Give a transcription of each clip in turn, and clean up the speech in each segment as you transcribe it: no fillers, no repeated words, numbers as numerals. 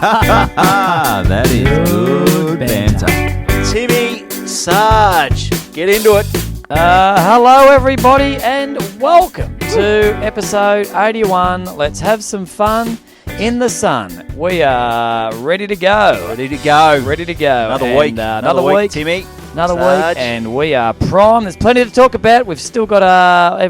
That is good banter. Timmy, Sarge, get into it. Hello, everybody, and welcome to episode 81. Let's have some fun in the sun. We are ready to go. Ready to go. Another week. Another week, Timmy. Another Sarge. week, and we are prime. There's plenty to talk about. We've still got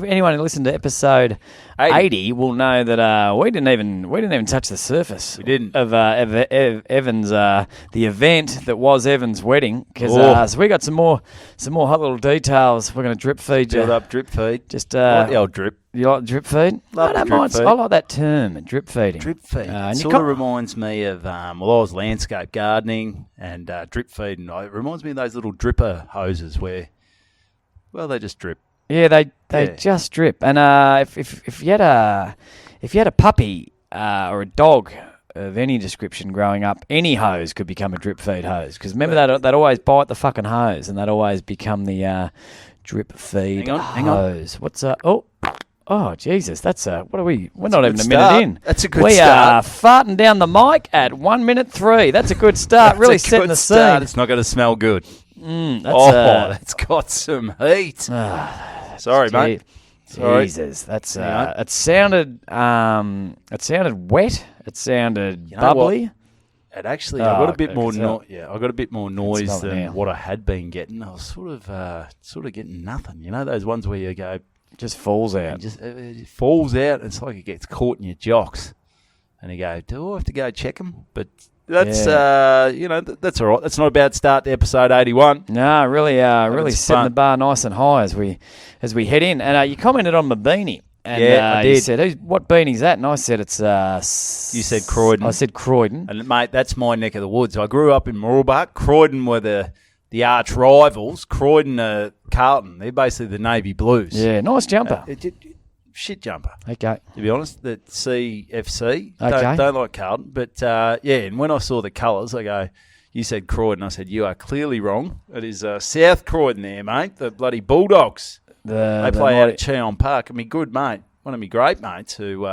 anyone who listened to episode 80 will know that we didn't even touch the surface. We didn't. Of Evan's the event that was Evan's wedding, because so we got some more hot little details. We're going to drip feed you. Build up drip feed. Just like the old drip. You like drip feed? Love I don't drip mind. feed. I like that term, drip feeding. Drip feed. And Sort of reminds me of, I was landscape gardening and drip feeding. It reminds me of those little dripper hoses where, well, they just drip. Yeah, they just drip. And if you had a puppy or a dog of any description growing up, any hose could become a drip feed hose. Because remember, they'd always bite the fucking hose, and they'd always become the drip feed Hang on. hose. What's Oh, Jesus, that's what are we? We're not That's even a a good minute start. in. That's a good we start. are farting down the mic at 1 minute 3. That's a good start. Really setting the scene. It's not going to smell good. That's it's got some heat. Sorry, mate. Sorry. Jesus, that's Hang on. it sounded wet. It sounded know bubbly. It actually, I got a bit more. smell I got a bit more noise smell it now. than what I had been getting. I was sort of getting nothing. You know those ones where you go, Just falls and out. just it falls out. It's like it gets caught in your jocks, and you go, do I have to go check them? But that's that's all right. That's not a bad start to episode 81. No, really It's setting fun. the bar nice and high as we head in. And you commented on my beanie. And Yeah, I you did. said, what beanie's that? And I said, it's... You said Croydon. I said Croydon. And mate, that's my neck of the woods. I grew up in Mooroolbark. Croydon were the arch rivals. Croydon are Carlton. They're basically the Navy Blues. Yeah, nice jumper. Shit jumper. Okay. To be honest, that CFC. Okay. Don't like Carlton. But, and when I saw the colours, I go, you said Croydon. I said, you are clearly wrong. It is South Croydon there, mate. The bloody Bulldogs. They play out at Cheon Park. I mean, good mate. One of my great mates who,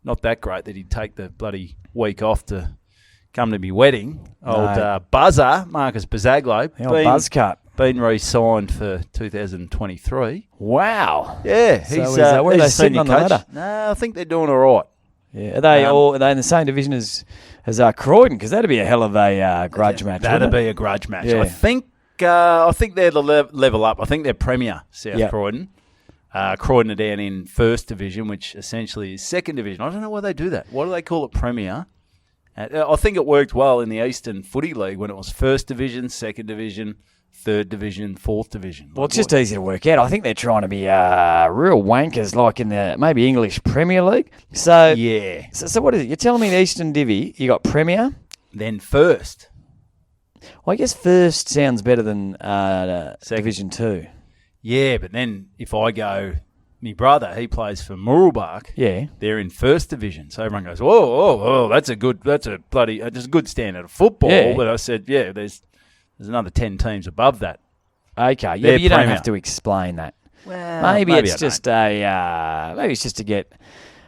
not that great that he'd take the bloody week off to come to my wedding. Old Buzzer, Marcus Bazaglo. The old buzz cut. Been re-signed for 2023. Wow. Yeah, So he's where are he's they a sitting senior on the coach. ladder? No, I think they're doing all right. Yeah. Are they in the same division as Croydon? Because that'd be a hell of a grudge match. That'd wouldn't it? be a grudge match. Yeah. I think they're the level up. I think they're Premier South Yep. Croydon. Croydon are down in First Division, which essentially is Second Division. I don't know why they do that. Why do they call it Premier? I think it worked well in the Eastern Footy League when it was First Division, Second Division, Third Division, Fourth Division. Well, it's just easy to work out. I think they're trying to be real wankers, like in the maybe English Premier League. So Yeah. So what is it? You're telling me the Eastern Divvy, you got Premier? Then First. Well, I guess First sounds better than Second. Division 2. Yeah, but then if I go, my brother, he plays for Mooroolbark. Yeah. They're in First Division, so everyone goes, "Whoa, that's a good standard of football." Yeah. But I said, "Yeah, there's another 10 teams above that." Okay. Yeah, They're but you don't Premier. have to explain that. Well, Maybe I it's don't. just maybe it's just to get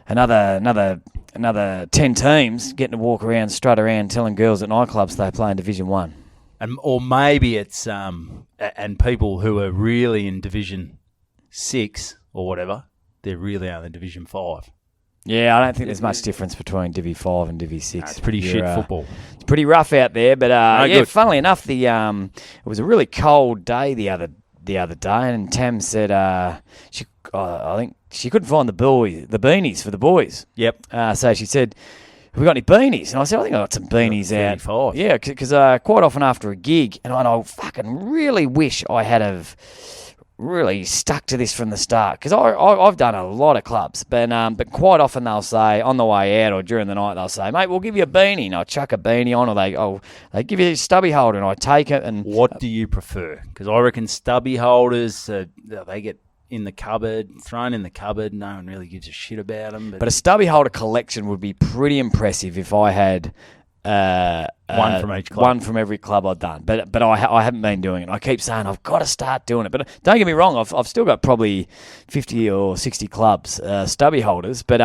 another 10 teams getting to walk around, strut around, telling girls at nightclubs they play in Division 1. Or maybe it's and people who are really in Division 6 or whatever, they're really only Division 5. Yeah, I don't think there's much difference between Divi 5 and Divi 6. It's pretty shit football. It's pretty rough out there, but good. funnily enough, it was a really cold day the other day, and Tam said I think she couldn't find the beanies for the boys. Yep. So she said, "Have we got any beanies?" And I said, "I think I got some beanies out." 35. Yeah, because quite often after a gig, and I fucking really wish I had have really stuck to this from the start, because I've done a lot of clubs, but quite often they'll say on the way out or during the night they'll say, "Mate, we'll give you a beanie," and I chuck a beanie on, or they give you a stubby holder and I take it. And What do you prefer? Because I reckon stubby holders, they get in the cupboard, thrown in the cupboard. No one really gives a shit about them. But a stubby holder collection would be pretty impressive if I had one from each club. One from every club I've done. But I haven't been doing it. I keep saying I've got to start doing it. But don't get me wrong, I've still got probably 50 or 60 clubs, stubby holders. But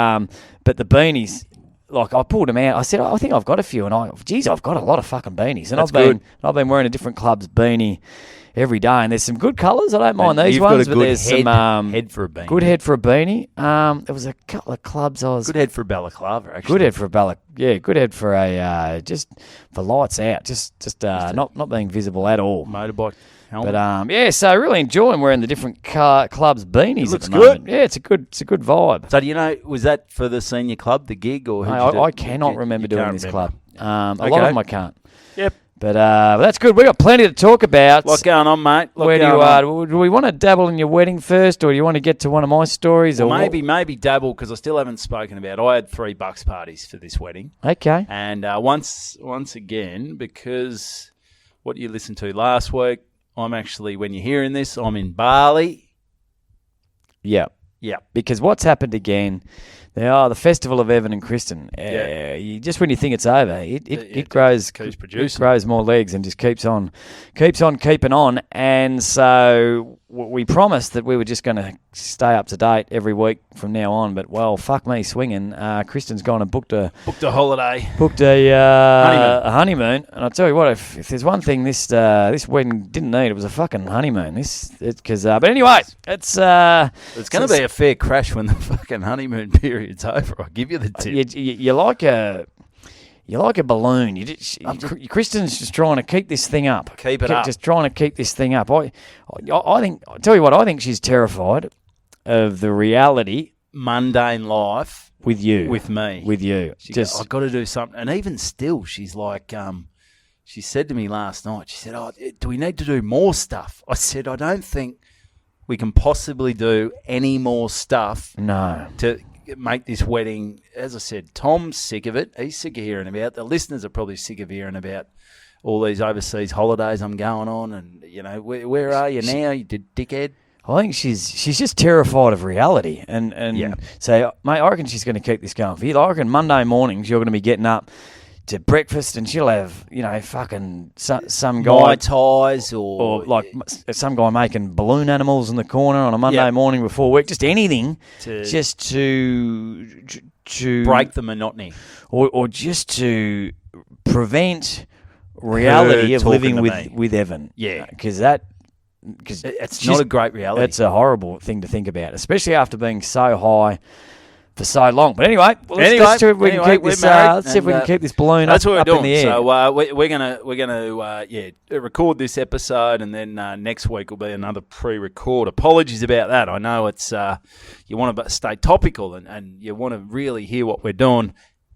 the beanies, like I pulled them out. I said, I think I've got a few, and I've got a lot of fucking beanies, and That's I've been wearing a different club's beanie every day, and there's some good colours. I don't mind these You've ones, got a but good there's head, some head for a beanie. good head for a beanie. There was a couple of clubs I was Good head for a balaclava, actually. good head for a good head for a just for lights out, just not being visible at all. Motorbike helmet. But so really enjoying wearing the different clubs beanies. Looks at the moment. good. Yeah, it's a good vibe. So do you know, was that for the senior club, the gig, or I cannot remember doing this club. A lot of them I can't. Yep. But that's good. We've got plenty to talk about. Lot going on, mate. Where do we want to dabble in your wedding first, or do you want to get to one of my stories? Well, or maybe dabble, because I still haven't spoken about. I had 3 bucks parties for this wedding, Okay. and once again, because what you listened to last week, I'm actually, when you're hearing this, I'm in Bali. Yeah. Yeah. Because what's happened again? The Festival of Evan and Kristen. Just when you think it's over, it grows. Keeps producing. It grows more legs and just keeps on keeping on. And so we promised that we were just going to stay up to date every week from now on. But well, fuck me swinging. Kristen's gone and booked a holiday. Booked a honeymoon. And I'll tell you what, if there's one thing this wedding didn't need, it was a fucking honeymoon. But anyway, it's going to be a fair crash when the fucking honeymoon period's over. I'll give you the tip. You're like a balloon. Kristen's just trying to keep this thing up. Keep it up. Just trying to keep this thing up. I think. I'll tell you what. I think she's terrified of the reality, mundane life with you, with me, with you. I've got to do something. And even still, she's like, she said to me last night. She said, "Oh, do we need to do more stuff?" I said, "I don't think we can possibly do any more stuff." No. To make this wedding, as I said, Tom's sick of it. He's sick of hearing about. The listeners are probably sick of hearing about all these overseas holidays I'm going on. And where are you now, you dickhead? I think she's just terrified of reality, and so, mate, I reckon she's going to keep this going for you. I reckon Monday mornings you're going to be getting up to breakfast, and she'll have fucking some guy Mai Tais or like some guy making balloon animals in the corner on a Monday morning before work. Just anything, just to break the monotony, or just to prevent reality of living with Evan. Yeah, because it's not a great reality. That's a horrible thing to think about, especially after being so high for so long. But anyway, let's see if we can keep this. Let's see if we can keep this balloon up in the air. So we're gonna record this episode, and then next week will be another pre-record. Apologies about that. I know it's you want to stay topical and you want to really hear what we're doing,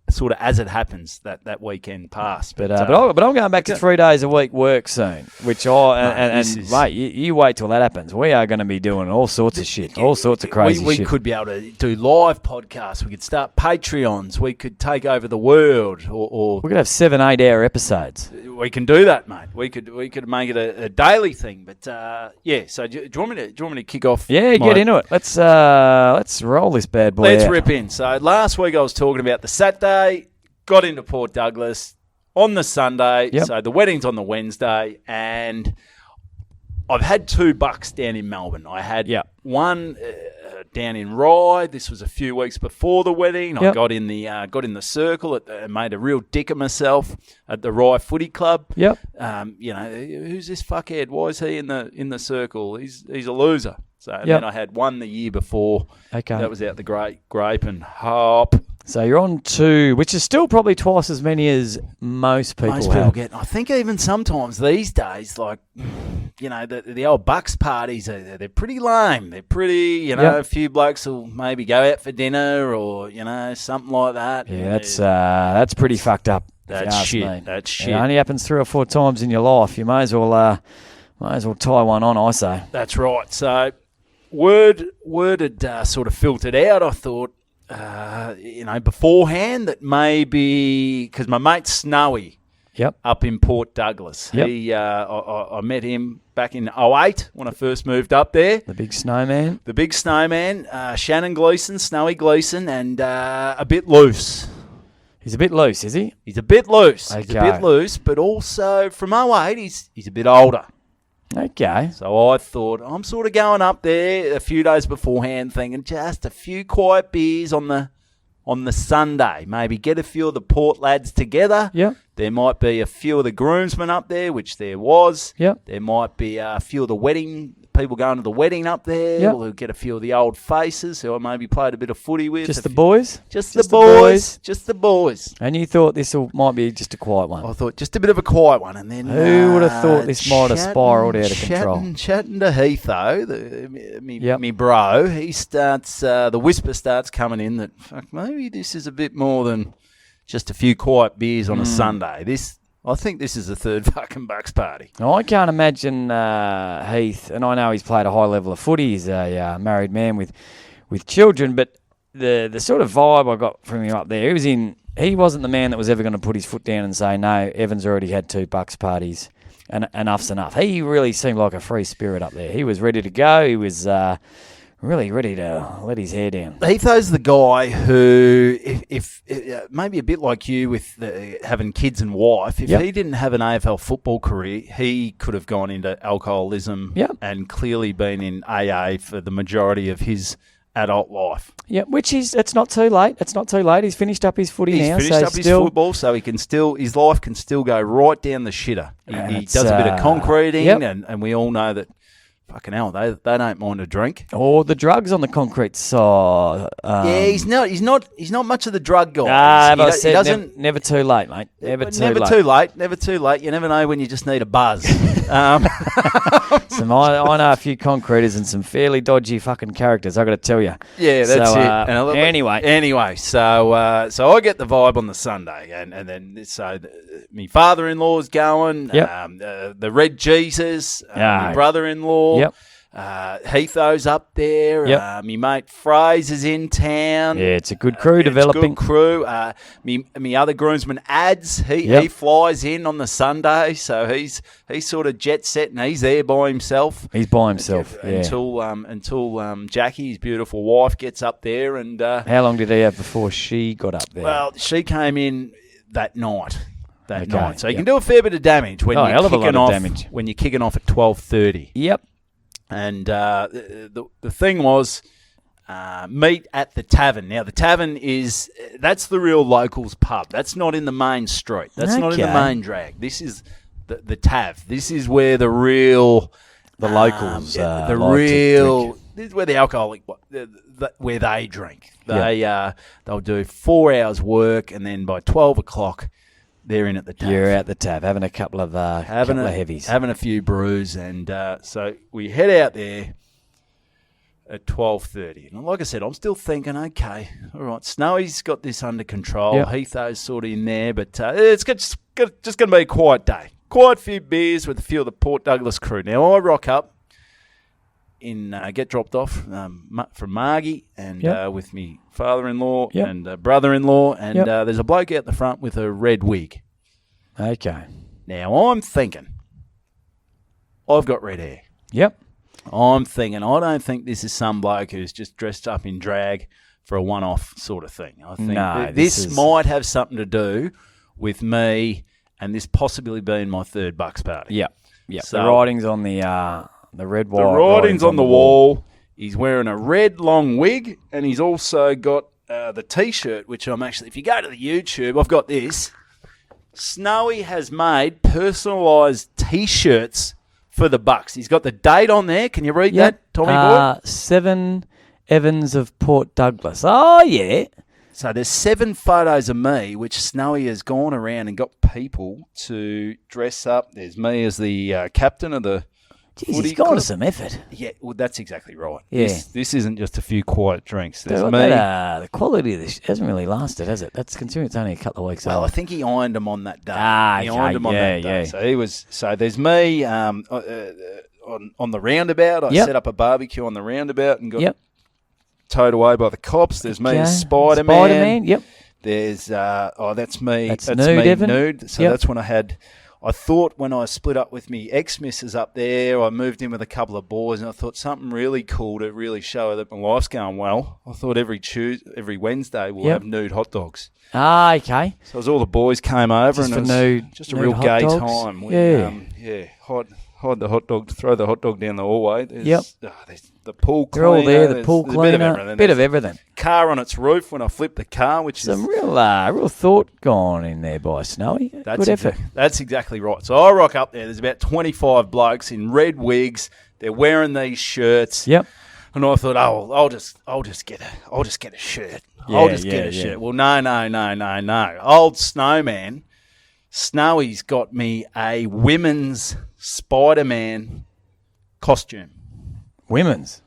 sort of as it happens that weekend past. But I'm going back to 3 days a week work soon, which mate, you wait till that happens. We are going to be doing all sorts of shit, all sorts of crazy shit. We could be able to do live podcasts. We could start Patreons. We could take over the world, or we could have 7-8 hour episodes. We can do that, mate. We could make it a daily thing. But So do you want me to kick off? Yeah, get into it. Let's roll this bad boy. Let's out. rip in. So last week I was talking about the Saturday. Got into Port Douglas on the Sunday. Yep. So the wedding's on the Wednesday, and I've had 2 bucks down in Melbourne. I had one down in Rye. This was a few weeks before the wedding. I got in the circle and made a real dick of myself at the Rye Footy Club. Yep. Who's this fuckhead? Why is he in the circle? He's a loser. So then I had one the year before. Okay. That was out the Grape and Hop. So you're on 2, which is still probably twice as many as most people get. I think even sometimes these days, like, the old Bucks parties, they're pretty lame. They're pretty, a few blokes will maybe go out for dinner or, something like that. Yeah, that's pretty fucked up. That's shit. That's shit. It only happens 3 or 4 times in your life. You may as well tie one on, I say. That's right. So word had sort of filtered out. I thought, beforehand that maybe, because my mate Snowy up in Port Douglas, I met him back in 2008 when I first moved up there. The big snowman. Shannon Gleeson, Snowy Gleeson, and a bit loose. He's a bit loose, is he? He's a bit loose. Okay. He's a bit loose, but also from 2008, he's a bit older. Okay. So I thought, I'm sort of going up there a few days beforehand thinking just a few quiet beers on the on the Sunday. Maybe get a few of the Port lads together. Yep. There might be a few of the groomsmen up there, which there was. Yep. There might be a few of the wedding people going to the wedding up there. Yep. We'll get a few of the old faces who I maybe played a bit of footy with. Just the boys? Just the boys. Just the boys. And you thought this might be just a quiet one? I thought just a bit of a quiet one. And then who would have thought this might have spiralled out of control? Chatting to Heath, though, me bro, he starts, the whisper starts coming in that, fuck, maybe this is a bit more than just a few quiet beers on a Sunday. I think this is the third fucking Bucks party. Now, I can't imagine Heath, and I know he's played a high level of footy. He's a married man with children, but the sort of vibe I got from him up there, he wasn't the man that was ever going to put his foot down and say, no, Evan's already had 2 Bucks parties, and enough's enough. He really seemed like a free spirit up there. He was ready to go. He was really ready to let his hair down. Heatho's the guy who, if maybe a bit like you with having kids and wife, if he didn't have an AFL football career, he could have gone into alcoholism and clearly been in AA for the majority of his adult life. Yeah, it's not too late. It's not too late. He's finished up his footy now. He's finished up his football, so his life can still go right down the shitter. He does a bit of concreting, and we all know that. Fucking hell, they don't mind a drink. Or the drugs on the concrete side. He's not much of the drug guy. He doesn't. Never too late, mate. Never too late. You never know when you just need a buzz. I know a few concreters and some fairly dodgy fucking characters, I got to tell you. Yeah, that's it. Anyway, so I get the vibe on the Sunday, and then my father-in-law's going. The Red Jesus, my brother-in-law. Yep. Heatho's up there. Yep. Me mate Fraser's in town. Yeah, it's a good crew developing. It's a good crew. Me other groomsman Ads. He flies in on the Sunday, so he's sort of jet set and he's there by himself. He's by himself until Jackie, his beautiful wife, gets up there. And how long did he have before she got up there? Well, she came in that night. So you can do a fair bit of damage when you're kicking off at 12:30. Yep. And the thing was, meet at the tavern. Now the tavern that's the real locals pub. That's not in the main street. That's not in the main drag. This is the Tav. This is where the locals this is where the alcoholic where they drink. They'll do 4 hours work, and then by 12 o'clock. They're in at the Tav. You're at the Tav, having a couple of heavies. Having a few brews. And so we head out there at 12:30. And like I said, I'm still thinking, okay, all right, Snowy's got this under control. Yep. Heatho's sort of in there. But it's just going to be a quiet day. Quiet few beers with a few of the Port Douglas crew. Now, I rock up, get dropped off from Margie and with me father-in-law and brother-in-law, and there's a bloke out the front with a red wig. Okay. Now, I'm thinking, I've got red hair. Yep. I'm thinking, I don't think this is some bloke who's just dressed up in drag for a one-off sort of thing. I think this might have something to do with me and this possibly being my third Bucks party. Yep. So the writing's on the red wire. The writing's on the wall. He's wearing a red long wig, and he's also got the T-shirt, which I'm actually, if you go to the YouTube, I've got this. Snowy has made personalised T-shirts for the Bucks. He's got the date on there. Can you read that, Tommy boy? 7 Evans of Port Douglas. Oh, yeah. So there's 7 photos of me, which Snowy has gone around and got people to dress up. There's me as the captain of the... Jeez, he's gone to some effort. Yeah, well, that's exactly right. Yeah. This isn't just a few quiet drinks. There's me. The quality of this hasn't really lasted, has it? That's considering it's only a couple of weeks old. Well, I think he ironed them on that day. He ironed them on that day. So there's me on the roundabout. I set up a barbecue on the roundabout and got towed away by the cops. There's me as Spider-Man. Yep. There's that's me. That's me nude, Evan. Nude. So that's when I thought when I split up with me ex-missus up there, I moved in with a couple of boys, and I thought something really cool to really show that my life's going well. I thought every Wednesday we'll have nude hot dogs. Ah, okay. So as all the boys came over, just and it was just a real gay dogs. time. We, hot hide the hot dog, throw the hot dog down the hallway. There's the pool They're cleaner. all there. The there's pool a cleaner. Bit of everything. Car on its roof when I flip the car, which Some is... real thought gone in there by Snowy. Good effort. That's exactly right. So I rock up there. There's about 25 blokes in red wigs. They're wearing these shirts. Yep. And I thought, I'll just get a shirt. I'll just get a shirt. Well, no. Old Snowman, Snowy's got me a women's Spider-Man costume. Women's.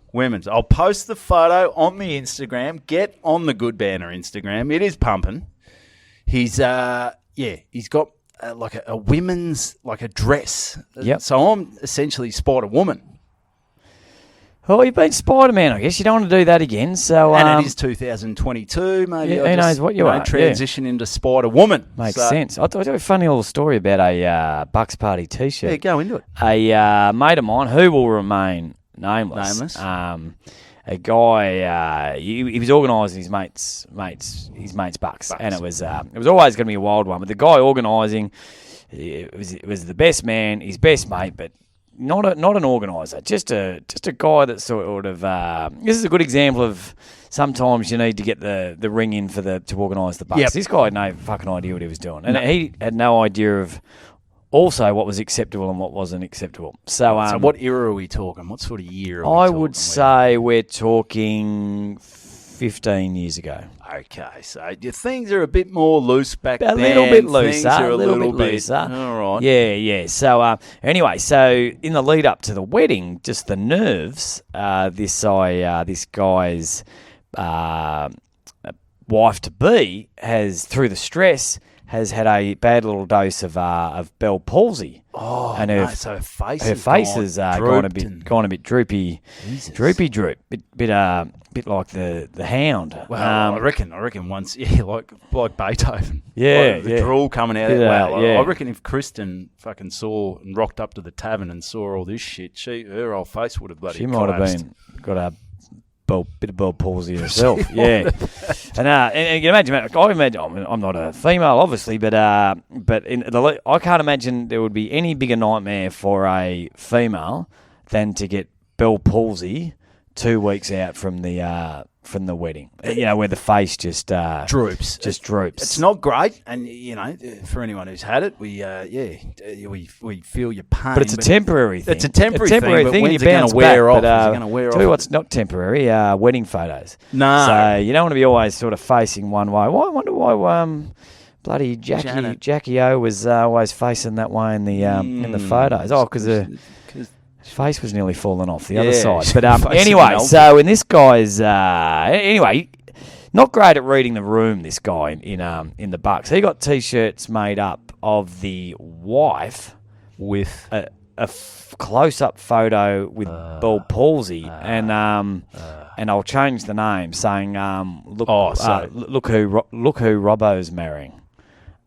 I'll post the photo on the Instagram. Get on the Good Banter Instagram. It is pumping. He's got like a women's, like a dress. Yep. So I'm essentially Spider-Woman. Oh, you've been Spider-Man, I guess. You don't want to do that again. So, and it is 2022. Maybe who knows what you are. Transition into Spider-Woman. Makes sense. I'll tell you a funny little story about a Bucks Party T-shirt. Yeah, go into it. A mate of mine who will remain nameless. A guy, he was organising his mate's bucks, and it was always going to be a wild one. But the guy organising, it was the best man, his best mate, but not an organiser, just a guy that sort of. This is a good example of sometimes you need to get the ring in to organise the bucks. Yep. This guy had no fucking idea what he was doing, and he had no idea of also what was acceptable and what wasn't acceptable. So what era are we talking? What sort of year? I would say we're talking 15 years ago. Okay, so things are a bit more loose back then. A little bit looser. Things are a little bit looser. All right. Yeah. So anyway, so in the lead up to the wedding, just the nerves. This guy's wife to be has, through the stress, has had a bad little dose of Bell palsy. Oh, and her face has gone a bit droopy, Jesus. droop, bit like the hound. Well, I reckon once, like Beethoven. Yeah, like the drool coming out. Yeah. I reckon if Kristen fucking saw and rocked up to the tavern and saw all this shit, her old face would have bloody. She might have got a bit of Bell palsy herself. Yeah, and you can imagine. I'm not a female, obviously, but I can't imagine there would be any bigger nightmare for a female than to get Bell palsy 2 weeks out from the wedding. Where the face just droops. Droops. It's not great, and for anyone who's had it, we feel your pain. But it's a temporary thing. It's a temporary thing. And you bounce back. Tell you what's not temporary: wedding photos. No. So you don't want to be always sort of facing one way. Well, I wonder why bloody Jackie O was always facing that way in the photos. Oh, because his face was nearly falling off the other side. But anyway, so in this guy's not great at reading the room. This guy in the Bucks, he got T-shirts made up of the wife with a close-up photo with Bell palsy, and I'll change the name, saying look who Robbo's marrying.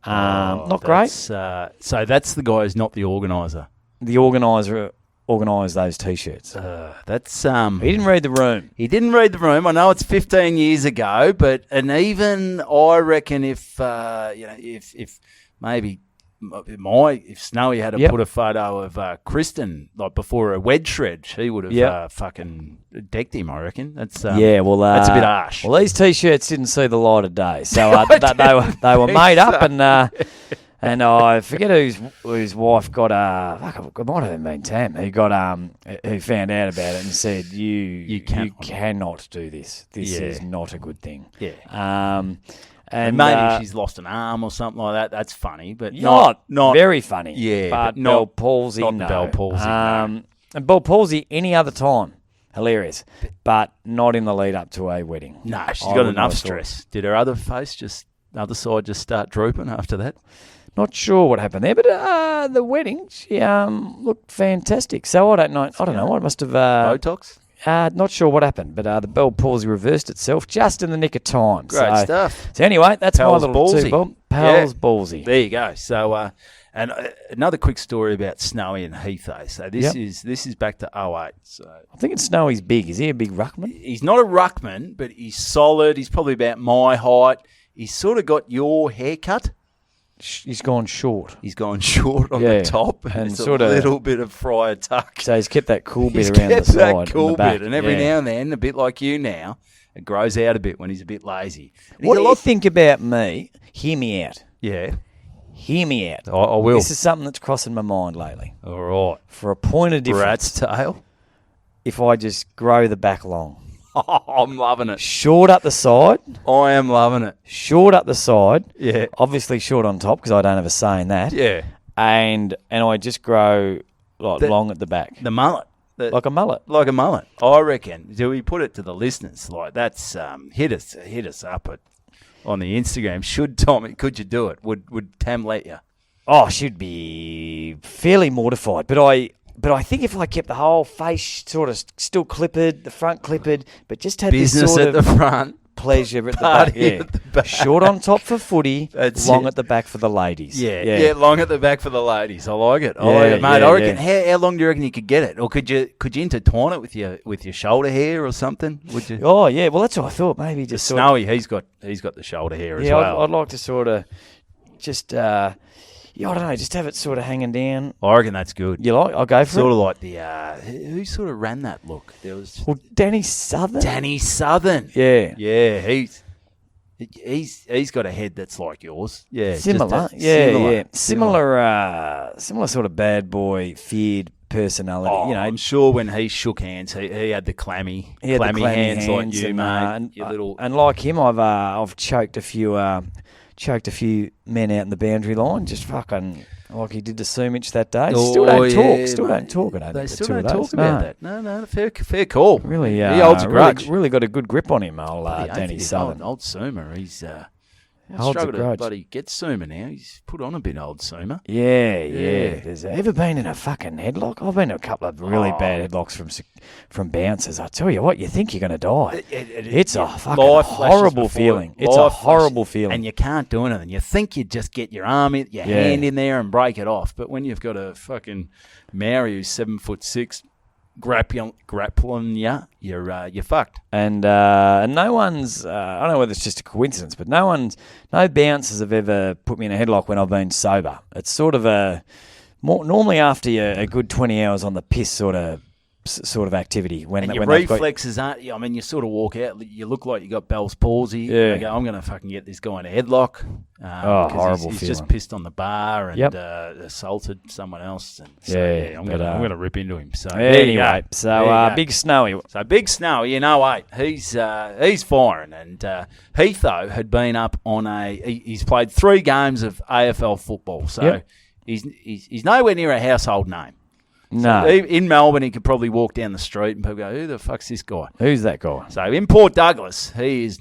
Not great. So that's the guy who's not the organiser. The organiser organised those T-shirts. He didn't read the room. He didn't read the room. I know it's 15 years ago, and even I reckon if Snowy had put a photo of Kristen like before a wedge shred, she would have fucking decked him. I reckon that's that's a bit harsh. Well, these T-shirts didn't see the light of day, so they were made up and. And I forget whose wife got it might have been Tam. Who found out about it and said, "You cannot do this. This is not a good thing." Yeah. And maybe she's lost an arm or something like that. That's funny, but not very funny. Yeah, but Bell palsy, not the Bell palsy. No. And Bell palsy any other time, hilarious, but not in the lead up to a wedding. No, she's got enough stress. Did her other side just start drooping after that? Not sure what happened there, but the wedding, she looked fantastic. So I don't know. I must have Botox. Not sure what happened, but the Bell palsy reversed itself just in the nick of time. Great stuff. So anyway, that's Pal's my little two-bob. Pal's ballsy. There you go. So and another quick story about Snowy and Heath. So this is back to 08. So I think it's Snowy's big. Is he a big ruckman? He's not a ruckman, but he's solid. He's probably about my height. He's sort of got your haircut. He's gone short. He's gone short on the top, and it's sort a of little bit of Fryer tuck. So he's kept that cool bit He's around the kept side, that cool and the back. bit, and every now and then, a bit like you now, it grows out a bit when he's a bit lazy. And What do you think about me? Hear me out. Yeah, Hear me out. I will. This is something that's crossing my mind lately. All right. For a point of difference, Rat's tail. if I just grow the back long. Oh, I'm loving it. Short up the side. I am loving it. Short up the side. Yeah. Obviously short on top because I don't have a say in that. Yeah. And I just grow long at the back. The mullet. Like a mullet. Like a mullet. I reckon. Do we put it to the listeners? Like, that's hit us up on the Instagram. Could you do it? Would Tam let you? Oh, she'd be fairly mortified. But I think if I kept the whole face sort of still clippered, the front clippered, but just had Business this sort at of the front. pleasure at the Party back. Yeah. at the back. Short on top for footy, That's long it. at the back for the ladies. Yeah, long at the back for the ladies. I like it. I Yeah, like it, mate. yeah, I reckon. How long do you reckon you could get it, or could you intertwine it with your shoulder hair or something? Would you? Oh, yeah. Well, that's what I thought. Maybe just sort of, Snowy, he's got the shoulder hair as yeah, well. I'd like to sort of just, I don't know, just have it sort of hanging down. I reckon that's good. You like? I'll go for Sort it. of like the who sort of ran that look? There was Well, Danny Southern. Danny Southern. Yeah. Yeah, he's got a head that's like yours. Yeah, Similar. Similar sort of bad boy, feared personality. Oh, you know, I'm sure when he shook hands, he had the clammy hands like you, mate. And like him, I've choked a few men out in the boundary line, just fucking like he did to Sumich that day. Still don't talk. I don't They think still the two don't of those. talk about that. No, fair call. Really, he holds a grudge. Really got a good grip on him, old Bloody oath, Danny he's Southern. Old Sumer. He's Holds a struggled to grudge. bloody get Sumer now. He's put on a bit, old Sumer. Yeah. There's ever been in a fucking headlock? I've been in a couple of really bad headlocks from bouncers. I tell you what, you think you're going to die. It's a fucking horrible feeling. It's a horrible feeling. And you can't do anything. You think you'd just get your arm, your hand in there and break it off. But when you've got a fucking Maori who's 7'6", grappling you, you're fucked. And no one's, I don't know whether it's just a coincidence, but no bouncers have ever put me in a headlock when I've been sober. It's sort of normally after a good 20 hours on the piss sort of activity. And your reflexes aren't, I mean, you sort of walk out, you look like you got Bell's palsy. Yeah. You go, I'm going to fucking get this guy in a headlock. Horrible He's feeling. just pissed on the bar and assaulted someone else. And so, I'm going to rip into him. So anyway, Big Snowy. So Big Snowy, he's firing. And Heath, though, had been up on he's played 3 games of AFL football. So he's nowhere near a household name. No. So in Melbourne, he could probably walk down the street and people go, who the fuck's this guy? Who's that guy? So in Port Douglas,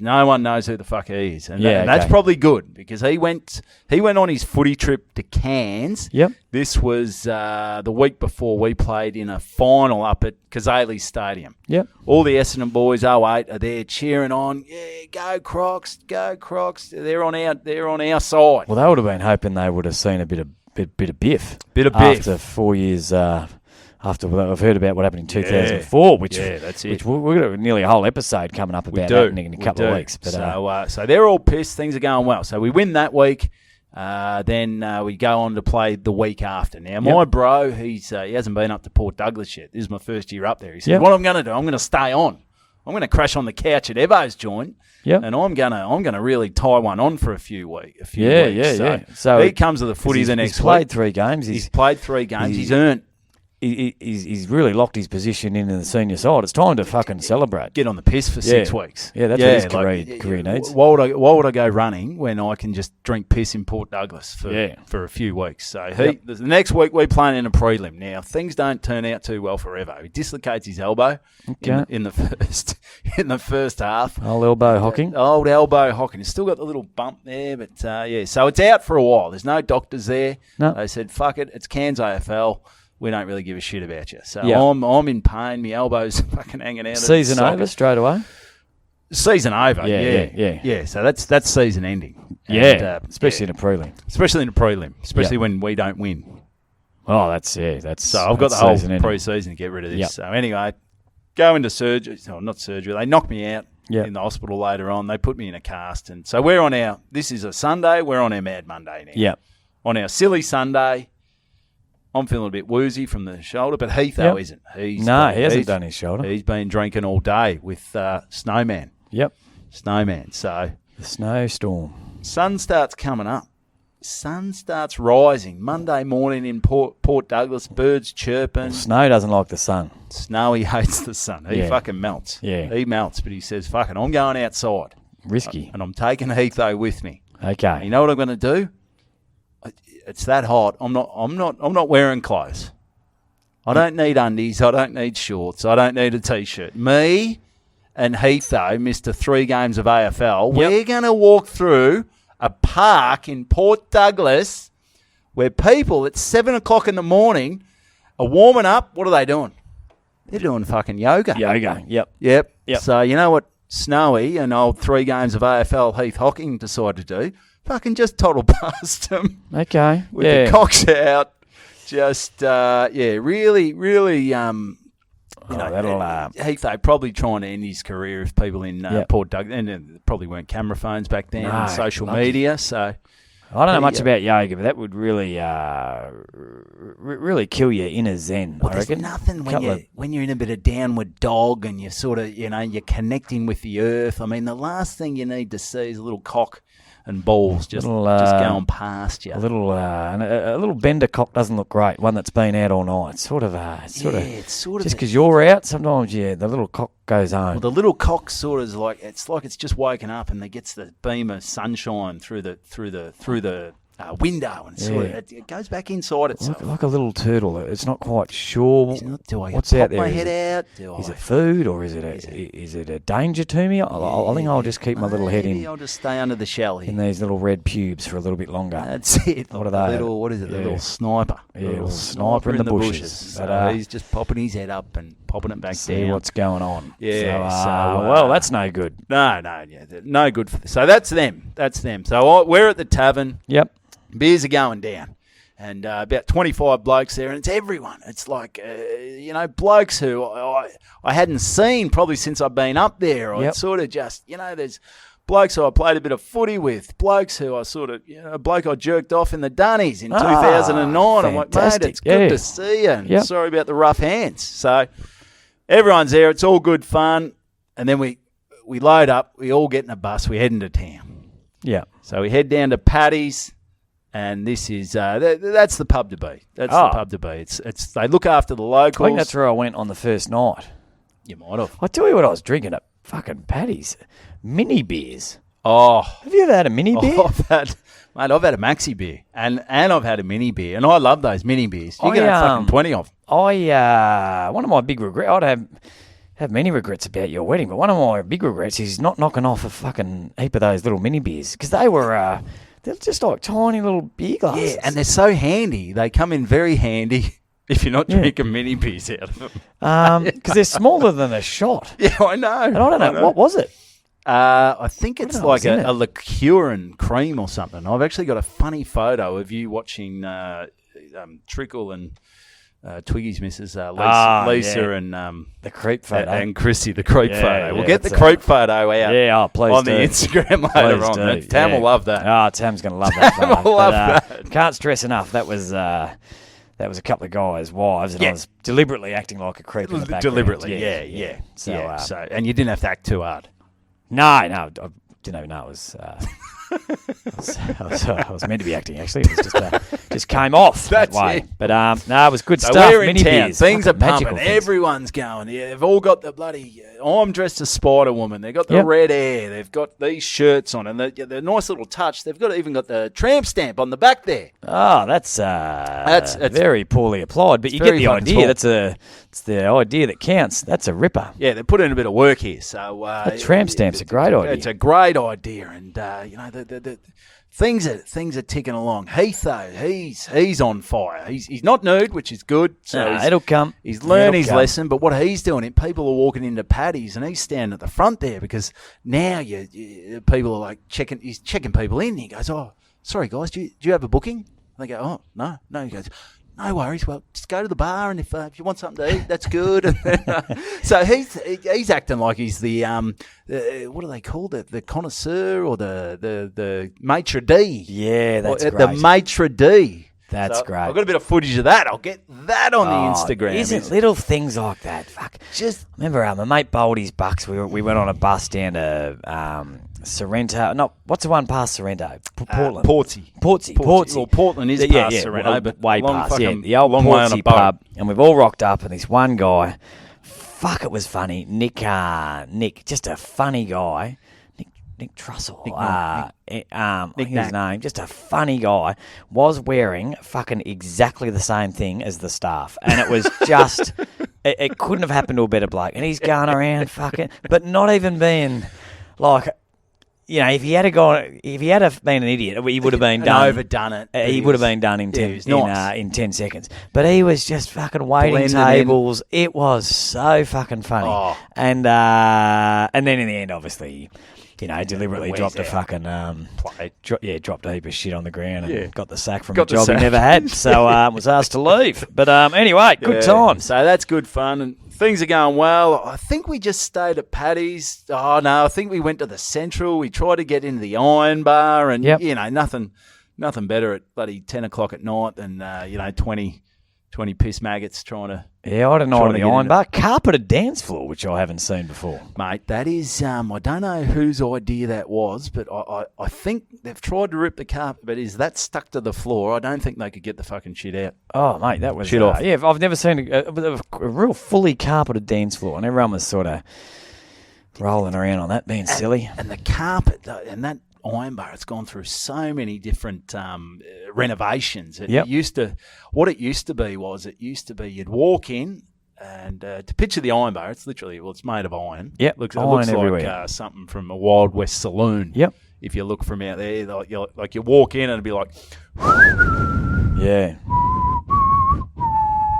no one knows who the fuck he is. And that's probably good because he went on his footy trip to Cairns. Yep. This was the week before we played in a final up at Kazali Stadium. Yep. All the Essendon boys, 08, are there cheering on. Yeah, go Crocs, go Crocs. They're on our side. Well, they would have been hoping they would have seen a bit of biff. After 4 years, after I've heard about what happened in 2004, which that's it. Which we've got nearly a whole episode coming up about that in a couple of weeks. But, so they're all pissed. Things are going well. So we win that week. Then we go on to play the week after. Now, my bro, he hasn't been up to Port Douglas yet. This is my first year up there. He said, what I'm going to do, I'm going to stay on. I'm going to crash on the couch at Evo's joint. Yep. And I'm gonna really tie one on for a few weeks. So he comes to the footy the next week. He's played 3 games. He's played 3 games. He's earned. He's really locked his position in the senior side. It's time to fucking celebrate. Get on the piss for 6 weeks. Yeah, that's what his career needs. Why would I go running when I can just drink piss in Port Douglas for a few weeks? So the next week we're playing in a prelim. Now things don't turn out too well for Evo. He dislocates his elbow in the first half. Old elbow Hocking. Old elbow Hocking. He's still got the little bump there, but so it's out for a while. There's no doctors there. No. They said, fuck it, it's Cairns AFL. We don't really give a shit about you. So I'm in pain. My elbow's fucking hanging out. Season over straight away? Season over, yeah. So that's season ending. Especially in a prelim. Especially in a prelim. Especially when we don't win. Oh, that's so I've got the whole pre-season to get rid of this. Yep. So anyway, go into surgery. No, not surgery. They knock me out. in the hospital later on. They put me in a cast. And so we're on this is a Sunday, we're on our Mad Monday now. Yep. On our silly Sunday, I'm feeling a bit woozy from the shoulder, but Heath, though, isn't. He hasn't done his shoulder. He's been drinking all day with Snowman. Yep. Snowman. So the snowstorm. Sun starts coming up. Sun starts rising. Monday morning in Port Douglas, birds chirping. Well, Snow doesn't like the sun. Snowy hates the sun. He fucking melts. Yeah. He melts, but he says, fucking, I'm going outside. Risky. And I'm taking Heatho with me. Okay. You know what I'm going to do? It's that hot. I'm not wearing clothes. I don't need undies. I don't need shorts. I don't need a T-shirt. Me and Heatho, Mr. 3 games of AFL, we're going to walk through a park in Port Douglas where people at 7 o'clock in the morning are warming up. What are they doing? They're doing fucking yoga. Yep. So you know what Snowy and old 3 games of AFL Heath Hocking decided to do? Fucking just toddle past them. Okay. With the cocks out. Just, really, Heath, they probably trying to end his career if people in Port Douglas, and there probably weren't camera phones back then and social media, so... I don't know much about yoga, but that would really, really kill your inner zen. Well, I reckon. There's nothing when you're in a bit of downward dog and you're sort of, you're connecting with the earth. I mean, the last thing you need to see is a little cock and balls just going past you. A little bender cock doesn't look great. One that's been out all night. It's sort of just because you're out. Sometimes, the little cock goes home. Well, the little cock sort of is like it's just woken up and it gets the beam of sunshine through the window and it goes back inside itself. Like a little turtle. It's not quite sure what's out there. My head out? Is it food or is it a danger to me? I think I'll just keep my little head in. Maybe I'll just stay under the shell here. In these little red pubes for a little bit longer. That's it. What are they? What is it? The little sniper. Yeah, little sniper in the bushes. So he's just popping his head up and popping it back down. See what's going on. Yeah. Well, that's no good. No good for so that's them. So we're at the tavern. Yep. Beers are going down. And about 25 blokes there, and it's everyone. It's like, blokes who I hadn't seen probably since I've been up there. Or it's sort of just, there's blokes who I played a bit of footy with, blokes who I sort of, a bloke I jerked off in the Dunnies in 2009. I'm like, mate, it's good to see you. And sorry about the rough hands. So everyone's there. It's all good fun. And then we load up. We all get in a bus. We head into town. Yeah. So we head down to Paddy's. And this is that's the pub to be. That's the pub to be. It's they look after the locals. I think that's where I went on the first night. You might have. I'll tell you what I was drinking at fucking Paddy's. Mini beers. Oh. Have you ever had a mini beer? I've had a maxi beer and I've had a mini beer and I love those mini beers. You can have fucking 20 of them. One of my big regrets, I'd have many regrets about your wedding, but one of my big regrets is not knocking off a fucking heap of those little mini beers because they were... They're just like tiny little beer glasses. Yeah, and they're so handy. They come in very handy if you're not drinking mini beers out of them. Because they're smaller than a shot. Yeah, I know. And I don't know. What was it? I think it's like a liqueur and cream or something. I've actually got a funny photo of you watching Trickle and Twiggy's missus Lisa and the creep photo and Chrissy the creep photo. We'll get the creep photo out. Please on the Instagram later on. Tam will love that. Tam's going to love that. Tam will love that. Can't stress enough. That was a couple of guys' wives, and I was deliberately acting like a creep in the background. Deliberately, yeah. So and you didn't have to act too hard. No, I didn't even know it was. I was meant to be acting, actually. It was just came off that way. It. But it was good stuff. We're in Mini town. beers. Things are pumping. Things. Everyone's going. Yeah, they've all got the bloody... I'm dressed as Spider-Woman. They've got the red hair. They've got these shirts on. And the nice little touch. They've even got the tramp stamp on the back there. Oh, that's very poorly applied. But you get the idea. It's the idea that counts. That's a ripper. Yeah, they put in a bit of work here. So the tramp stamp's a great idea. It's a great idea. And, the things are ticking along. Heath, though, he's on fire. He's not nude, which is good. So it'll come. He's learned his lesson. But what he's doing, people are walking into Paddy's and he's standing at the front there because now people are like he's checking people in. He goes, "Oh, sorry guys, do you have a booking?" And they go, "Oh, no." He goes, no worries. Well, just go to the bar, and if you want something to eat, that's good. And then, so he's acting like he's the what do they call it? The connoisseur or the maitre d'? Yeah, that's great. The maitre d'. That's great. I've got a bit of footage of that. I'll get that on the Instagram. Isn't little things like that? Fuck. Just remember my mate Boldy's Bucks. We went on a bus down to Sorrento. No, what's the one past Sorrento? Portland. Portsea. Well, Portland is past Sorrento, but way long past. Yeah, fucking the old long way on a Portsea boat. pub, and we've all rocked up, and this one guy. Fuck, it was funny. Nick, just a funny guy. Nick Trussell, his name, just a funny guy, was wearing fucking exactly the same thing as the staff. And it was just, it couldn't have happened to a better bloke. And he's going around fucking, but not even being like, you know, if he had been an idiot, he would have been done. Overdone it. He would have been done in 10 seconds. But he was just fucking waiting Blending tables. It was so fucking funny. Oh. And then in the end, obviously, you know, deliberately dropped a fucking dropped a heap of shit on the ground and got the sack from a job he never had. So was asked to leave. But anyway, good time. So that's good fun and things are going well. I think we just stayed at Paddy's. Oh no, I think we went to the Central. We tried to get into the Iron Bar and you know, nothing better at bloody 10 o'clock at night than 20 piss maggots trying to. Yeah, I had a night at the Iron Bar. Carpeted dance floor, which I haven't seen before. Mate, that is, I don't know whose idea that was, but I think they've tried to rip the carpet, but is that stuck to the floor? I don't think they could get the fucking shit out. Oh, mate, that was... Shit off. Yeah, I've never seen a real fully carpeted dance floor, and everyone was sort of rolling around on that, being silly. And the carpet, and that Iron Bar, it's gone through so many different renovations. It used to be you'd walk in and to picture the Iron Bar, it's literally, it's made of iron. Yep, it looks everywhere. like something from a Wild West saloon. Yep. If you look from out there, like you walk in and it'd be like... Yeah.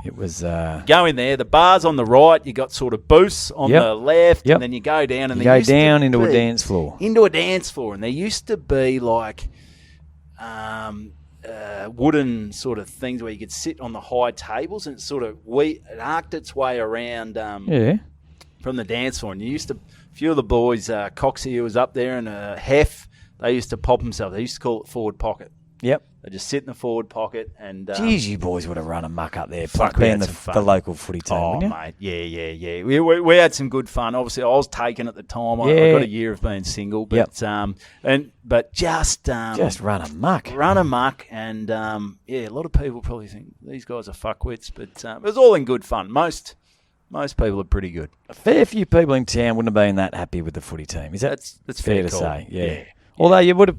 It was... Go in there, the bar's on the right, you got sort of booths on the left, and then you go down and you go down into a dance floor. Into a dance floor, and there used to be like wooden sort of things where you could sit on the high tables, and it arced its way around from the dance floor. And you used to, a few of the boys, Coxie, who was up there, and Hef, they used to pop themselves. They used to call it forward pocket. Yep. They just sit in the forward pocket and... Geez, you boys would have run a muck up there, being the local footy team, Oh, wouldn't mate, yeah. We had some good fun. Obviously, I was taken at the time. I got a year of being single, but just run a muck. Run a muck, and a lot of people probably think these guys are fuckwits, but it was all in good fun. Most people are pretty good. A fair few people in town wouldn't have been that happy with the footy team. Is that that's fair to call. say? Yeah. Although you would have...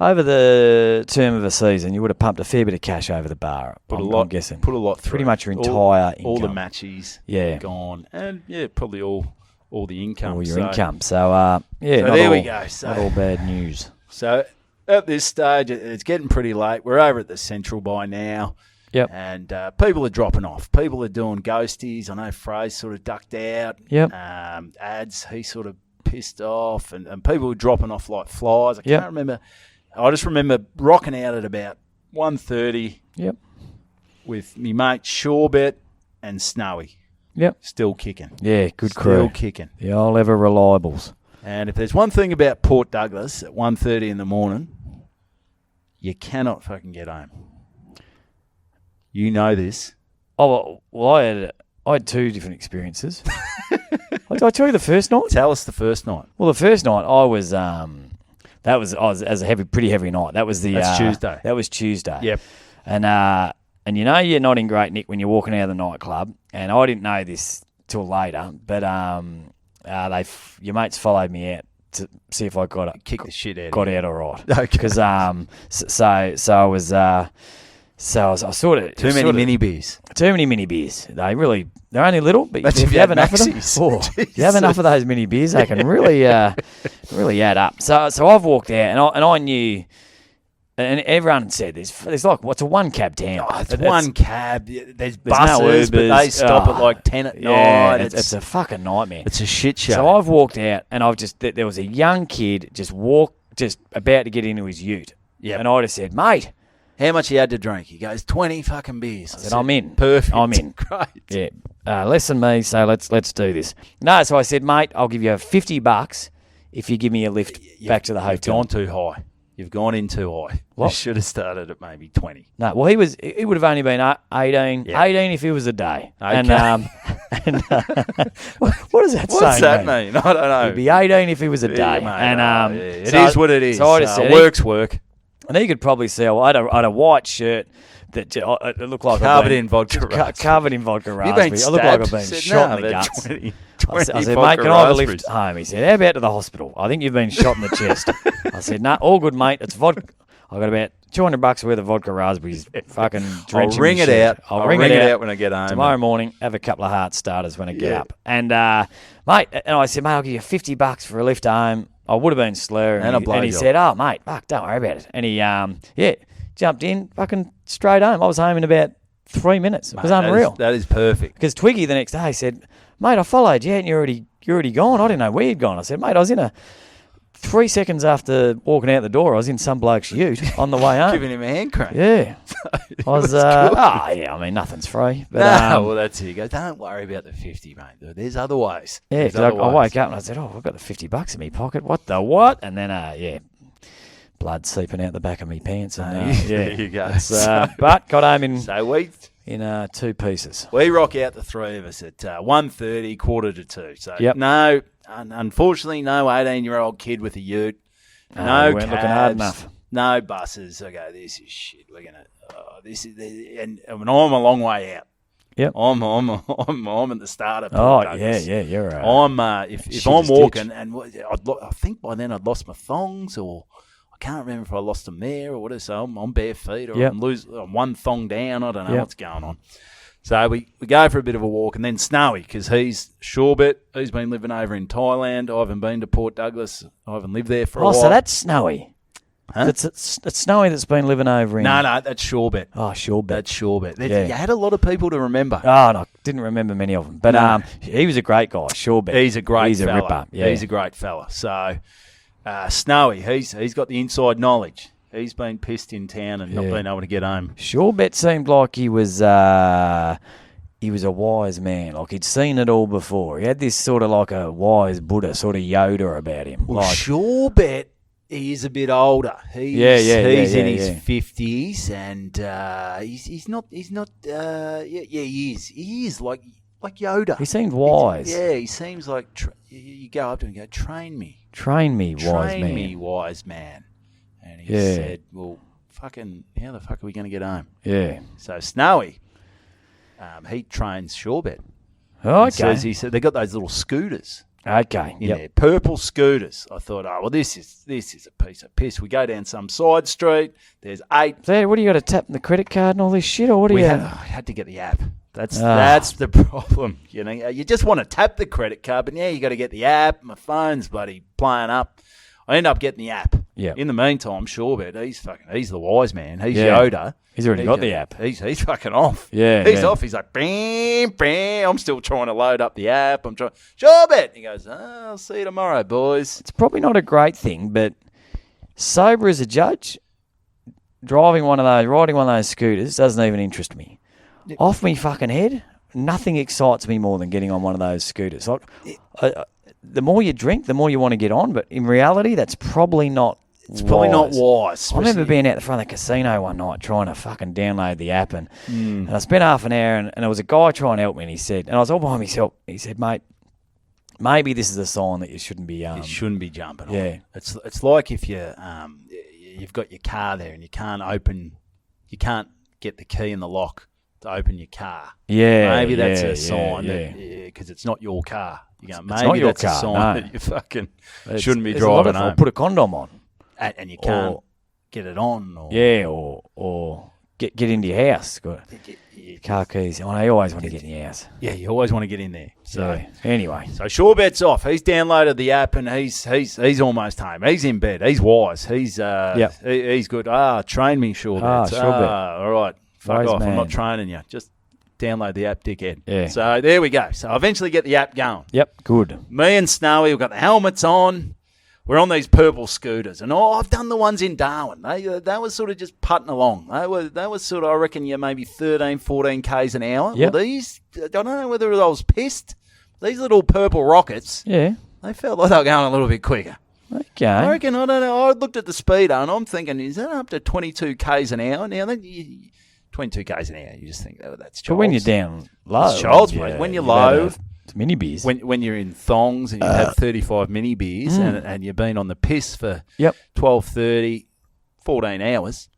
Over the term of a season, you would have pumped a fair bit of cash over the bar. I'm guessing. Put a lot through. Pretty much your entire income. All the matches gone. And, probably all the income. All your income. So, there we go. Not all bad news. So, at this stage, it's getting pretty late. We're over at the Central by now. Yep. And people are dropping off. People are doing ghosties. I know Fraser sort of ducked out. Yep. Ads, he sort of pissed off. And people were dropping off like flies. I can't remember... I just remember rocking out at about 1:30 with me mate Shawbet and Snowy. Yep. Still kicking. Yeah, good crew. Still kicking. The old ever reliables. And if there's one thing about Port Douglas at 1:30 in the morning, you cannot fucking get home. You know this. Oh, well I had two different experiences. Did I tell you the first night? Tell us the first night. Well, the first night I was... That was a pretty heavy night. That was That's Tuesday. That was Tuesday. Yep. And you know you're not in great nick when you're walking out of the nightclub. And I didn't know this till later, but your mates followed me out to see if I kick the shit out. Got out all right. Okay. Because so I was. So I was sort of... Too many mini beers. Too many mini beers. They're only little, but if you have have enough of them... if you have enough of those mini beers, they can really add up. So I've walked out, and I knew... And everyone said there's like, what's a one-cab town? Oh, it's one cab. There's buses, no Ubers, but they stop at like 10 at night. It's a fucking nightmare. It's a shit show. So I've walked out, and there was a young kid just about to get into his ute. Yep. And I just said, mate... how much he had to drink. He goes, 20 fucking beers. I said, I'm in. Perfect. I'm in. Great. Yeah. Less than me, so let's do this. No, so I said, mate, I'll give you $50 if you give me a lift back to the hotel. You've gone too high. You've gone in too high. What? You should have started at maybe 20. No, well, he would have only been 18. Yeah. 18 if it was a day. Okay. And what does that say? What's that mean? I don't know. It'd be 18 if it was a day. Yeah, mate, And it is what it is. So I just said, work's work. and he could probably sell. I had a white shirt that it looked like Covered in vodka raspberry. covered in vodka You've raspberry. been I look like I've stabbed. been Said, shot no, in the they're guts. 20 I said, mate, vodka can I have a raspberries. lift home? He said, how about to the hospital? I think you've been shot in the chest. I said, no, all good, mate. It's vodka. I got about $200 worth of vodka raspberries. Fucking I'll drenching ring my it shirt. out. I'll ring it out when I get home. tomorrow morning. Have a couple of heart starters when I get Yeah. up. And mate, and I said, mate, I'll give you $50 for a lift home. I would have been slurring. And a and he blowjob. said, oh, mate, fuck, don't worry about it. And he, jumped in, fucking straight home. I was home in about 3 minutes. It was unreal. That is perfect. Because Twiggy the next day said, mate, I followed you and you're already gone. I didn't know where you'd gone. I said, mate, I was 3 seconds after walking out the door, I was in some bloke's ute on the way home. Giving him a hand crank. Yeah. I was, I mean, nothing's free. But, well, that's it. You go, don't worry about the 50, mate. There's other ways. yeah, There's 'cause other I ways. woke up and I said, I've got the $50 in my pocket. What the what? And then, blood seeping out the back of me pants. And, There you go. But got home in So in 2 pieces. we rock out, the three of us, at 1:30, 1:45. So Yep. no, unfortunately, no 18-year-old kid with a ute. No, No we weren't looking hard cabs, enough. no buses. I go, this is shit. We're gonna, and I'm a long way out. Yep. I'm at the start of Oh, Port Douglas. yeah, you're right. I'm if Shit I'm as walking, ditch. and I think by then I'd lost my thongs, or I can't remember if I lost them there or whatever. So I'm bare feet, or Yep. I'm one thong down. I don't know Yep. what's going on. So we go for a bit of a walk, and then Snowy, because he's Shorebet. He's been living over in Thailand. I haven't been to Port Douglas. I haven't lived there for a while. So that's Snowy. Huh? It's Snowy that's been living over in... No, that's Shorebet. Oh, sure. That's Shorebet. Yeah. You had a lot of people to remember. Oh, no, didn't remember many of them. But No. he was a great guy, sure. He's a great He's fella. a ripper. Yeah. He's a great fella. So, Snowy, he's got the inside knowledge. He's been pissed in town and not Yeah. been able to get home. Sure bet seemed like he was a wise man. Like he'd seen it all before. He had this sort of like a wise Buddha, sort of Yoda about him. Well, like, Shorebet, he is a bit older. He's in his 50s, and he's not. He is like Yoda. he seemed wise. He seems like you go up to him and go, train me, Train me, wise train man. me, wise man. And he Yeah. said, well, fucking, how the fuck are we going to get home? Yeah. So Snowy, he trains Shorebet. Oh, He said they got those little scooters Okay. in Yep. there, purple scooters. I thought, oh well, this is a piece of piss. We go down some side street. There's 8. So what do you got to tap the credit card and all this shit, or what do We you? had to get the app. That's the problem. You know, you just want to tap the credit card, but you got to get the app. My phone's bloody playing up. I end up getting the app. Yep. In the meantime, Shorebet, he's the wise man. He's Yeah. Yoda. He's already got the app. He's fucking off. Yeah, He's yeah. off. He's like, bam, bam. I'm still trying to load up the app. I'm trying. Shorebet. He goes, I'll see you tomorrow, boys. It's probably not a great thing, but sober as a judge, riding one of those scooters doesn't even interest me. Off me fucking head, nothing excites me more than getting on one of those scooters. Like, the more you drink, the more you want to get on, but in reality, that's probably not. It's probably not wise. I remember being out the front of the casino one night trying to fucking download the app, and I spent half an hour, and there was a guy trying to help me, and he said, and I was all by myself. He said, mate, maybe this is a sign that you shouldn't be. You shouldn't be jumping on. Yeah. It's like if you've got your car there and you can't get the key in the lock to open your car. Yeah, Maybe that's yeah, a sign yeah. because it's not your car. You go, It's maybe not your that's car, a sign no. that you fucking It's- shouldn't be there's a lot driving of- or home. Put a condom on. And you can't or- get it on. Or, Yeah, or get into your house. Got car keys. I always want to get in your house. Yeah, you always want to get in there. So. Yeah. Anyway, So Shorebet's off. He's downloaded the app and he's almost home. He's in bed. He's wise. He's he's good. Train me, Shorebet. Shorebet. All right. Fuck Wise off. I'm man. not training you. Just download the app, dickhead. Yeah. So there we go. So I eventually get the app going. yep, good. Me and Snowy, we've got the helmets on. we're on these purple scooters, and I've done the ones in Darwin. They were sort of just putting along. They were sort of, I reckon, maybe 13, 14 k's an hour. Yep. Well, these, I don't know whether I was pissed. These little purple rockets, Yeah. they felt like they were going a little bit quicker. Okay. I reckon, I don't know. I looked at the speedo and I'm thinking, is that up to 22 k's an hour? Now, 22 k's an hour, you just think, oh, that's child's. But when you're down low, It's child's play. When you're low, it's mini beers. when you're in thongs and you have 35 mini beers and you've been on the piss for 12, 30, 14 hours,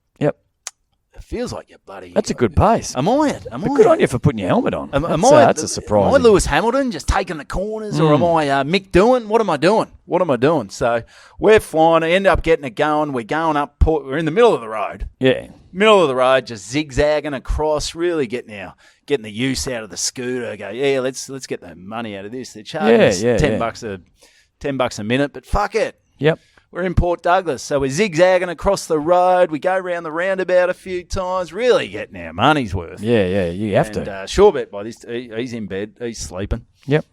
it feels like you're bloody. That's a good pace. Am I it? Good on you for putting your helmet on. That's a surprise. Am I Lewis Hamilton just taking the corners, or am I Mick Doohan? What am I doing? So we're flying. I end up getting it going. We're going up. We're in the middle of the road. Yeah. Middle of the road, just zigzagging across, really getting the use out of the scooter. I go, let's get the money out of this. They're charging us $10 a minute, but fuck it. Yep. We're in Port Douglas, so we're zigzagging across the road. We go around the roundabout a few times, really getting our money's worth. Yeah, you have to. Surebet by this, he's in bed, he's sleeping. Yep.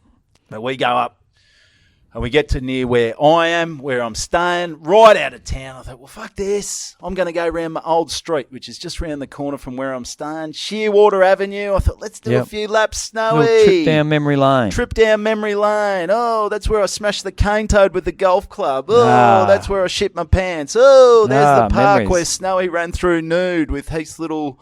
But we go up. And we get to near where I am, where I'm staying, right out of town. I thought, well, fuck this. I'm going to go around my old street, which is just around the corner from where I'm staying. Shearwater Avenue. I thought, let's do a few laps, Snowy. Little trip down memory lane. Oh, that's where I smashed the cane toad with the golf club. Oh, that's where I shit my pants. Oh, there's the park where Snowy ran through nude with Heath's little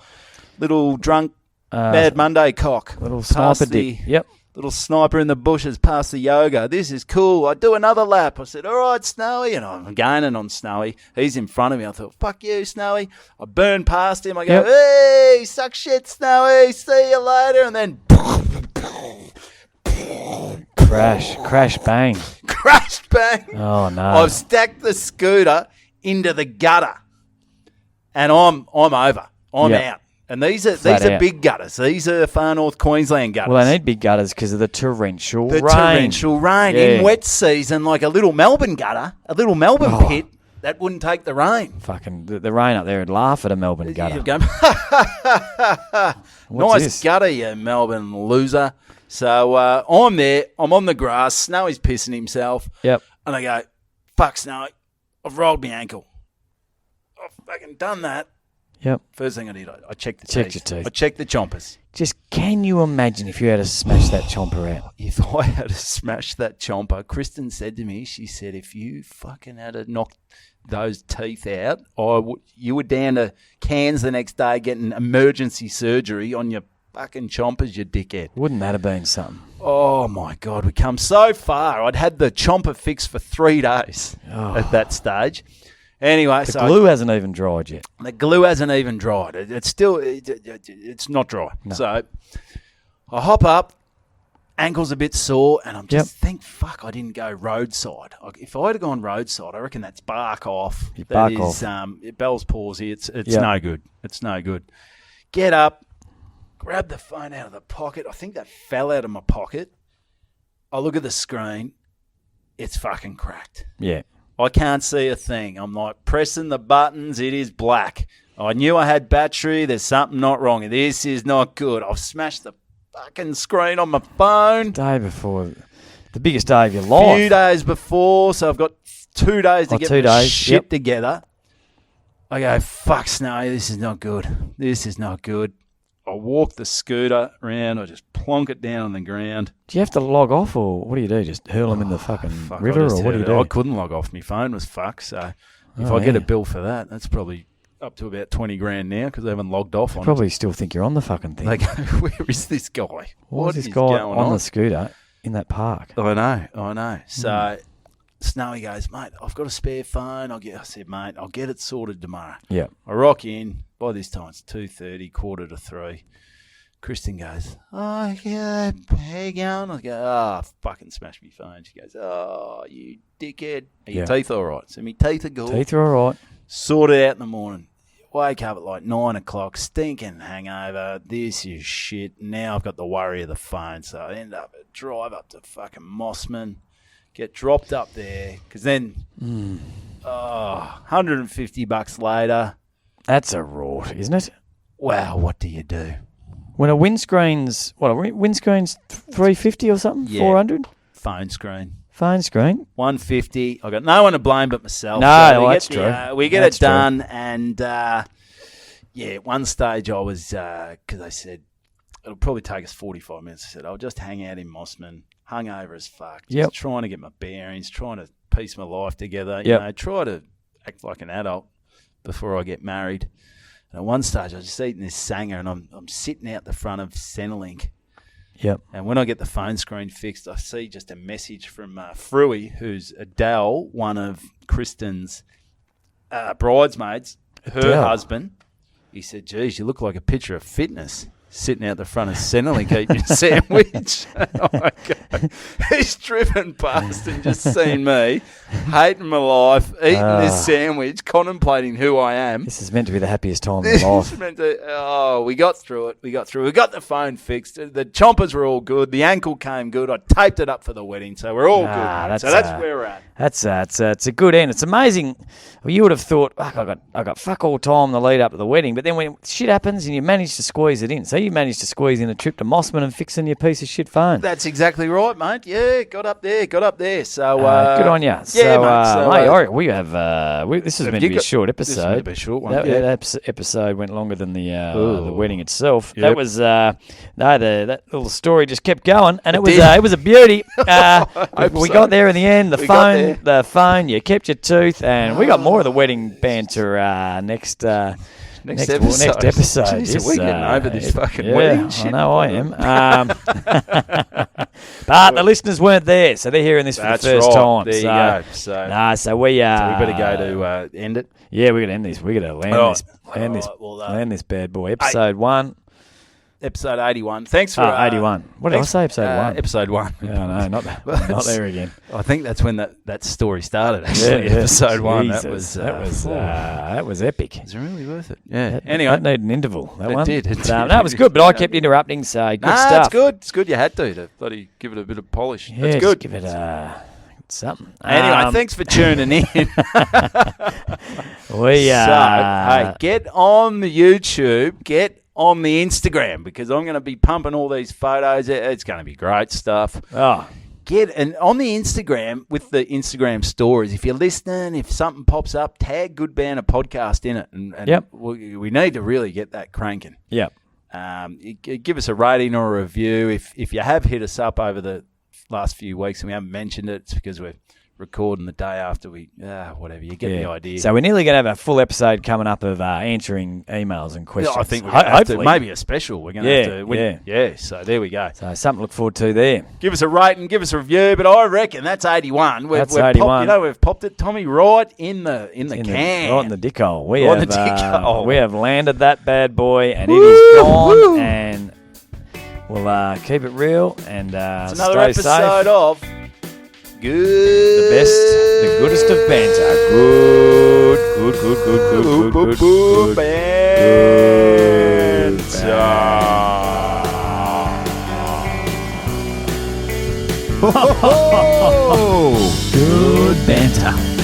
drunk Mad Monday cock. Little sniper dick. Yep. Little sniper in the bushes past the yoga. This is cool. I do another lap. I said, all right, Snowy. And I'm gaining on Snowy. He's in front of me. I thought, fuck you, Snowy. I burn past him. I go, hey, suck shit, Snowy. See you later. And then crash, bang. Crash, bang. Oh, no. I've stacked the scooter into the gutter. And I'm over. I'm out. And these are big gutters. These are far north Queensland gutters. Well, they need big gutters because of the torrential rain. Torrential rain. Yeah. In wet season, like a little Melbourne gutter, a little Melbourne pit, that wouldn't take the rain. Fucking the rain up there would laugh at a Melbourne gutter. You'd go, What's nice this? gutter, you Melbourne loser. So I'm there. I'm on the grass. Snowy's pissing himself. Yep. And I go, fuck, Snowy. I've rolled my ankle. I've fucking done that. Yep. First thing I did, I checked the Checked teeth. your teeth. I checked the chompers. Just can you imagine if you had to smash that chomper out? If I had to smash that chomper, Kristen said to me, she said, if you fucking had to knock those teeth out, you were down to Cairns the next day getting emergency surgery on your fucking chompers, you dickhead. Wouldn't that have been something? Oh, my God. We come so far. I'd had the chomper fixed for 3 days at that stage. Anyway, the glue hasn't even dried yet. The glue hasn't even dried. It's still, it's not dry. No. So I hop up, ankle's a bit sore, and I'm just think, fuck, I didn't go roadside. If I had gone roadside, I reckon that's bark off. That is Bell's palsy. It's no good. It's no good. Get up, grab the phone out of the pocket. I think that fell out of my pocket. I look at the screen. It's fucking cracked. Yeah. I can't see a thing. I'm like pressing the buttons. It is black. I knew I had battery. There's something not wrong. This is not good. I've smashed the fucking screen on my phone. Day before. The biggest day of your life. A few days before. So I've got 2 days to get the shit together. I go, fuck, Snowy. This is not good. This is not good. I walk the scooter around. I just plonk it down on the ground. Do you have to log off, or what do you do? Just hurl them in the fucking river, or what do you do? I couldn't log off. My phone was fucked. So if I get a bill for that, that's probably up to about 20 grand now because they haven't logged off on it. Probably still think you're on the fucking thing. They go, where is this guy? What is this guy on the scooter in that park? I know. So Snowy goes, mate, I've got a spare phone. I said, mate, I'll get it sorted tomorrow. Yeah. I rock in. By this time, it's 2:30, 2:45. Kristen goes, oh, yeah, how you going? I go, oh, fucking smash me phone. She goes, oh, you dickhead. Are your teeth all right? So my teeth are good. Teeth are all right. Sort it out in the morning. Wake up at like 9 o'clock, stinking hangover. This is shit. Now I've got the worry of the phone. So I end up drive up to fucking Mossman, get dropped up there. Because then, $150 later. That's a rort, isn't it? Wow, what do you do? When a windscreen's $350 or something? Yeah. 400? Phone screen. Phone screen. 150. I got no one to blame but myself. No, So that's true. We get That's it done, and at one stage I was because I said it'll probably take us 45 minutes. I said I'll just hang out in Mossman, hungover as fuck, just trying to get my bearings, trying to piece my life together. You know, try to act like an adult before I get married. And at one stage I was just eating this Sanger, and I'm sitting out the front of Centrelink. Yep. And when I get the phone screen fixed, I see just a message from Fruey, who's Adele, one of Kristen's bridesmaids, her husband. He said, geez, you look like a picture of fitness sitting out the front of Centrelink eating your sandwich. Oh my God. He's driven past and just seen me hating my life, eating this sandwich, contemplating who I am. This is meant to be the happiest time of my life. We got through it. We got the phone fixed. The chompers were all good. The ankle came good. I taped it up for the wedding, so we're all good. So that's where we're at. It's a good end. It's amazing. Well, you would have thought, I got fuck all time the lead up to the wedding, but then when shit happens and you manage to squeeze it in, so you managed to squeeze in a trip to Mossman and fixing your piece of shit phone. That's exactly right, mate. Yeah, got up there. So good on you. Yeah, so, mate, we have. This is meant to be a short episode. This is meant to be a short one. That episode went longer than the wedding itself. Yep. That was that little story just kept going, and it was a beauty. We got there in the end. The phone. You kept your tooth, and we got more of the wedding banter next episode. Jeez, are we getting over this fucking wedding shit? I know I am. But the listeners weren't there, so they're hearing this for the first time. There you go. So we better go to end it. Yeah, we're gonna end this. We're gonna land this bad boy. Episode 1. Episode 81. Thanks for 81. What did I say? Episode 1. Episode 1. Yeah, no, not there again. I think that's when that story started. Actually, episode 1. Jesus, that was epic. It's really worth it. Yeah. Anyway, that needed an interval. That did. That was good, but I kept interrupting. So good stuff. It's good. It's good. You had to bloody give it a bit of polish. Yeah, it's good. Give it something. Anyway, thanks for tuning in. So, get on the YouTube. Get on the Instagram, because I'm going to be pumping all these photos. It's going to be great stuff. And on the Instagram, with the Instagram stories, if you're listening, if something pops up, tag Good Banter Podcast in it. And we need to really get that cranking. Yep. Give us a rating or a review. If you have hit us up over the last few weeks and we haven't mentioned it, it's because we're recording the day after whatever. You get the idea. So we're nearly going to have a full episode coming up of answering emails and questions. I think we're going to have to. Maybe a special. We're going to have to. So there we go. So something to look forward to there. Give us a rating, give us a review, but I reckon that's 81. That's 81. We've popped it, Tommy, right in the can. Right in the dick hole. We have landed that bad boy, and it is gone, and we'll keep it real and it's another stay episode safe. of The goodest of banter. Good banter. Good banter.